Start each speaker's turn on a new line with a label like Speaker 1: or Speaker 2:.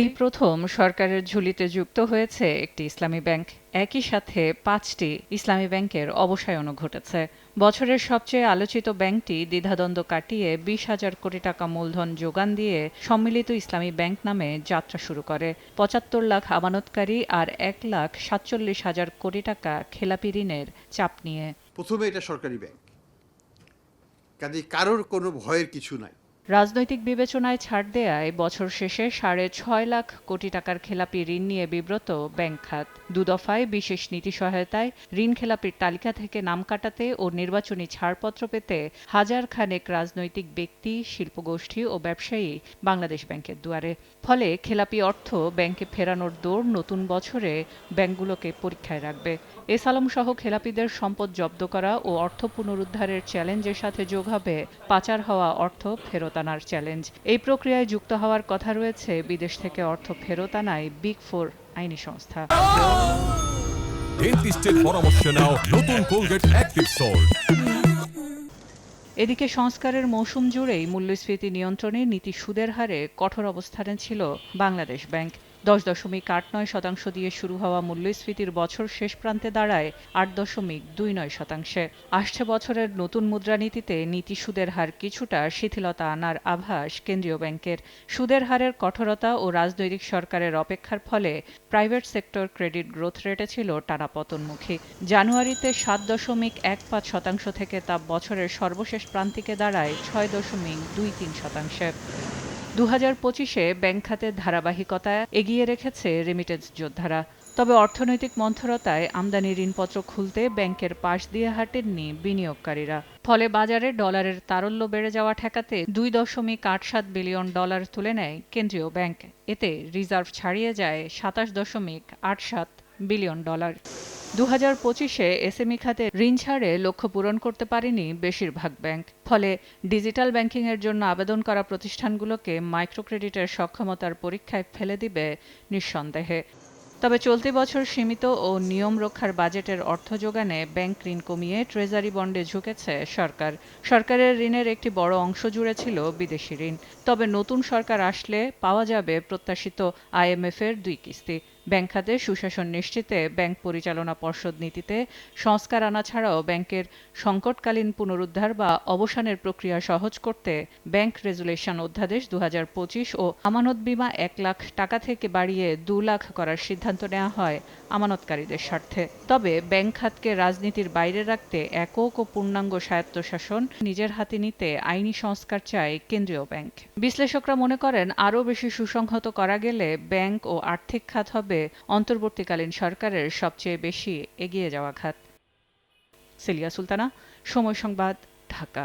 Speaker 1: এই প্রথম সরকারের ঝুলিতে যুক্ত হয়েছে একটি ইসলামী ব্যাংক। একই সাথে ৫টি ইসলামী ব্যাংকের অবসায়নও ঘটেছে। বছরের সবচেয়ে আলোচিত ব্যাংকটি দ্বিধাদ্বন্দ্ব কাটিয়ে ২০,০০০ কোটি টাকা মূলধন যোগান দিয়ে সম্মিলিত ইসলামী ব্যাংক নামে যাত্রা শুরু করে ৭৫ লাখ আমানতকারী আর ১,৪৭,০০০ কোটি টাকা খেলাপি ঋণের চাপ নিয়ে।
Speaker 2: প্রথমে এটা সরকারি ব্যাংক, কাজেই কারোর কোনো ভয়ের কিছু নাই।
Speaker 1: রাজনৈতিক বিবেচনায় ছাড় দেয়ায় বছর শেষে ৬.৫ লাখ কোটি টাকার খেলাপি ঋণ নিয়ে বিব্রত ব্যাংক খাত। দুদফায় বিশেষ নীতি সহায়তায় ঋণ খেলাপির তালিকা থেকে নাম কাটাতে ও নির্বাচনী ছাড়পত্র পেতে হাজার খানেক রাজনৈতিক ব্যক্তি, শিল্পগোষ্ঠী ও ব্যবসায়ী বাংলাদেশ ব্যাংকের দুয়ারে। ফলে খেলাপি অর্থ ব্যাংকে ফেরানোর দৌড় নতুন বছরে ব্যাংকগুলোকে পরীক্ষায় রাখবে। এস আলম সহ খেলাপিদের সম্পদ জব্দ করা ও অর্থ পুনরুদ্ধারের চ্যালেঞ্জের সাথে যোগ হবে পাচার হওয়া অর্থ ফেরত আনার চ্যালেঞ্জ। এই প্রক্রিয়ায় যুক্ত হওয়ার কথা রয়েছে বিদেশ থেকে অর্থ ফেরত আনায় বিগ ফোর আইনি সংস্থা।
Speaker 3: ডেন্টিস্টের পরামর্শ নাও নতুন কোলগেট অ্যাক্টিভ সল্ট।
Speaker 1: এদিকে সংস্কারের মৌসুম জুড়েই মূল্যস্ফীতি নিয়ন্ত্রণে নীতি সুদের হারে কঠোর অবস্থানে ছিল বাংলাদেশ ব্যাংক। ১০.৮৯% দিয়ে শুরু হওয়া মূল্যস্ফীতির বছর শেষ প্রান্তে দাঁড়ায় ৮.২৯%। আসছে বছরের নতুন মুদ্রানীতিতে নীতি সুদের হার কিছুটা শিথিলতা আনার আভাস কেন্দ্রীয় ব্যাংকের। সুদের হারের কঠোরতা ও রাজনৈতিক সরকারের অপেক্ষার ফলে প্রাইভেট সেক্টর ক্রেডিট গ্রোথ রেটে ছিল টানা পতনমুখী। জানুয়ারিতে ৭.১৫% থেকে তা বছরের সর্বশেষ প্রান্তিকে দাঁড়ায় ৬.২৩%। ২০২৫-এ ব্যাংক খাতের ধারাবাহিকতা এগিয়ে রেখেছে রেমিটেন্স যোদ্ধারা। তবে অর্থনৈতিক মন্থরতায় আমদানি ঋণপত্র খুলতে ব্যাংকের পাশ দিয়ে হাঁটেননি বিনিয়োগকারীরা। ফলে বাজারে ডলারের তারল্য বেড়ে যাওয়া ঠেকাতে $২.৮৭ বিলিয়ন তুলে নেয় কেন্দ্রীয় ব্যাংক। এতে রিজার্ভ ছাড়িয়ে যায় $২৭.৮৭ বিলিয়ন। ২০২৫-এ এসএমই খাতে ঋণ ছাড়ে লক্ষ্য পূরণ করতে পারেনি বেশিরভাগ ব্যাংক। ফলে ডিজিটাল ব্যাংকিংয়ের জন্য আবেদন করা প্রতিষ্ঠানগুলোকে মাইক্রোক্রেডিটের সক্ষমতার পরীক্ষায় ফেলে দিবে নিঃসন্দেহে। তবে চলতি বছর সীমিত ও নিয়ম রক্ষার বাজেটের অর্থ যোগানে ব্যাংক ঋণ কমিয়ে ট্রেজারি বন্ডে ঝুঁকেছে সরকার। সরকারের ঋণের একটি বড় অংশ জুড়ে ছিল বিদেশি ঋণ। তবে নতুন সরকার আসলে পাওয়া যাবে প্রত্যাশিত আইএমএফের ২ কিস্তি। ব্যাংক খাতে সুশাসন নিশ্চিতে ব্যাংক পরিচালনা পর্ষদ নীতিতে সংস্কার আনা ছাড়াও ব্যাংকের সংকটকালীন পুনরুদ্ধার বা অবসানের প্রক্রিয়া সহজ করতে ব্যাংক রেজুলেশন অধ্যাদেশ ২০২৫ ও আমানত বীমা ১ লাখ টাকা থেকে বাড়িয়ে ২ লাখ করার সিদ্ধান্ত নেওয়া হয় আমানতকারীদের স্বার্থে। তবে ব্যাংক খাতকে রাজনীতির বাইরে রাখতে একক ও পূর্ণাঙ্গ স্বায়ত্তশাসন নিজের হাতে নিতে আইনি সংস্কার চায় কেন্দ্রীয় ব্যাংক। বিশ্লেষকরা মনে করেন আরও বেশি সুসংহত করা গেলে ব্যাংক ও আর্থিক খাত হবে অন্তর্বর্তীকালীন সরকারের সবচেয়ে বেশি এগিয়ে যাওয়া খাত। সিলিয়া সুলতানা, সময় সংবাদ, ঢাকা।